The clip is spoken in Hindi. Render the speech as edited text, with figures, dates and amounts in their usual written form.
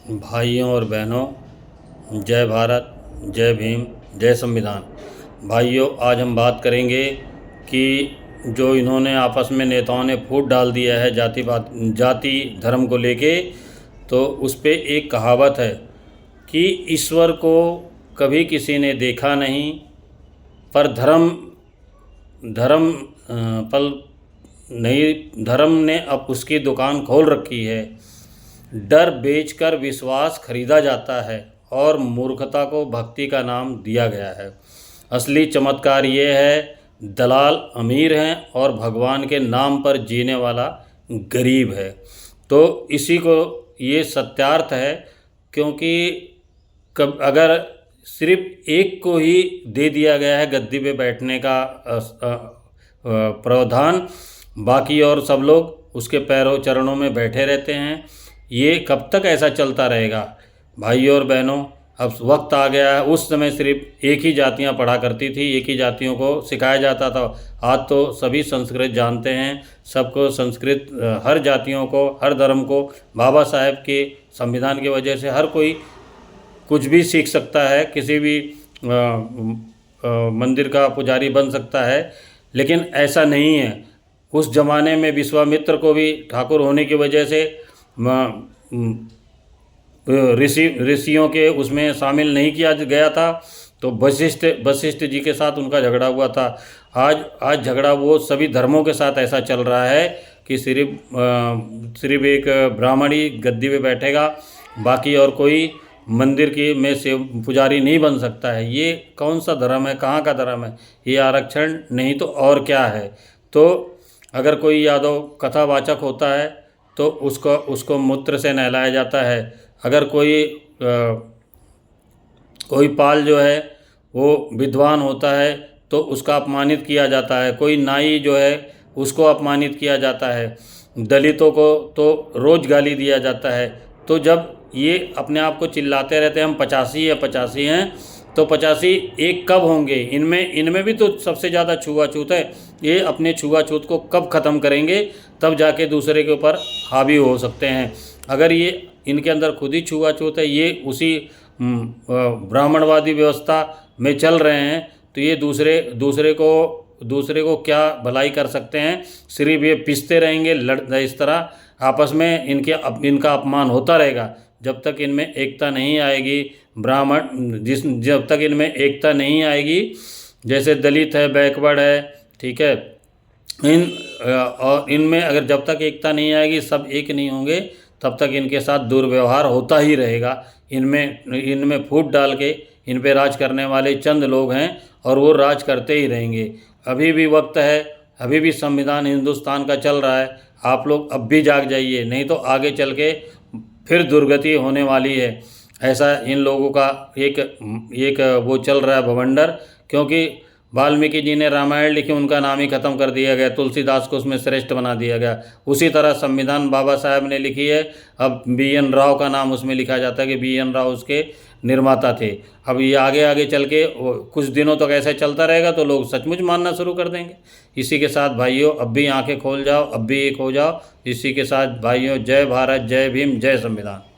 भाइयों और बहनों, जय भारत, जय भीम, जय संविधान। भाइयों, आज हम बात करेंगे कि जो इन्होंने आपस में नेताओं ने फूट डाल दिया है जाति धर्म को लेके, तो उस पे एक कहावत है कि ईश्वर को कभी किसी ने देखा नहीं, पर धर्म धर्म पल नहीं, धर्म ने अब उसकी दुकान खोल रखी है। डर बेचकर विश्वास खरीदा जाता है और मूर्खता को भक्ति का नाम दिया गया है। असली चमत्कार ये है, दलाल अमीर हैं और भगवान के नाम पर जीने वाला गरीब है। तो इसी को ये सत्यार्थ है, क्योंकि अगर सिर्फ एक को ही दे दिया गया है गद्दी पे बैठने का प्रावधान, बाकी और सब लोग उसके पैरों चरणों में बैठे रहते हैं। ये कब तक ऐसा चलता रहेगा? भाइयों और बहनों, अब वक्त आ गया है। उस समय सिर्फ एक ही जातियां पढ़ा करती थी, एक ही जातियों को सिखाया जाता था। आज तो सभी संस्कृत जानते हैं, सबको संस्कृत, हर जातियों को, हर धर्म को बाबा साहेब के संविधान की वजह से हर कोई कुछ भी सीख सकता है, किसी भी मंदिर का पुजारी बन सकता है। लेकिन ऐसा नहीं है। उस ज़माने में विश्वामित्र को भी ठाकुर होने की वजह से ऋषियों के उसमें शामिल नहीं किया गया था, तो वशिष्ठ जी के साथ उनका झगड़ा हुआ था। आज झगड़ा वो सभी धर्मों के साथ ऐसा चल रहा है कि सिर्फ एक ब्राह्मण ही गद्दी पे बैठेगा, बाकी और कोई मंदिर की में से पुजारी नहीं बन सकता है। ये कौन सा धर्म है? कहाँ का धर्म है? ये आरक्षण नहीं तो और क्या है? तो अगर कोई यादव कथावाचक होता है तो उसको मूत्र से नहलाया जाता है। अगर कोई पाल जो है वो विद्वान होता है तो उसका अपमानित किया जाता है। कोई नाई जो है उसको अपमानित किया जाता है। दलितों को तो रोज़ गाली दिया जाता है। तो जब ये अपने आप को चिल्लाते रहते हैं हम 85 हैं, तो 85 एक कब होंगे? इनमें भी तो सबसे ज़्यादा छुआछूत है। ये अपने छुआछूत को कब ख़त्म करेंगे, तब जाके दूसरे के ऊपर हावी हो सकते हैं। अगर ये इनके अंदर खुद ही छुआछूत है, ये उसी ब्राह्मणवादी व्यवस्था में चल रहे हैं, तो ये दूसरे को क्या भलाई कर सकते हैं? सिर्फ ये पिसते रहेंगे, इस तरह आपस में इनका अपमान होता रहेगा। जब तक इनमें एकता नहीं आएगी, जब तक इनमें एकता नहीं आएगी, जैसे दलित है, बैकवर्ड है, ठीक है, और इनमें अगर जब तक एकता नहीं आएगी, सब एक नहीं होंगे, तब तक इनके साथ दुर्व्यवहार होता ही रहेगा। इनमें फूट डाल के इन पे राज करने वाले चंद लोग हैं और वो राज करते ही रहेंगे। अभी भी वक्त है, अभी भी संविधान हिंदुस्तान का चल रहा है। आप लोग अब भी जाग जाइए, नहीं तो आगे चल के फिर दुर्गति होने वाली है। ऐसा इन लोगों का एक वो चल रहा है भवंडर, क्योंकि वाल्मीकि जी ने रामायण लिखी, उनका नाम ही ख़त्म कर दिया गया। तुलसीदास को उसमें श्रेष्ठ बना दिया गया। उसी तरह संविधान बाबा साहेब ने लिखी है, अब BN राव का नाम उसमें लिखा जाता है कि BN राव उसके निर्माता थे। अब ये आगे आगे चल के कुछ दिनों तक ऐसा चलता रहेगा तो लोग सचमुच मानना शुरू कर देंगे। इसी के साथ भाइयों, अब भी आंखें खोल जाओ, अब भी एक हो जाओ। इसी के साथ भाइयों, जय भारत, जय भीम, जय संविधान।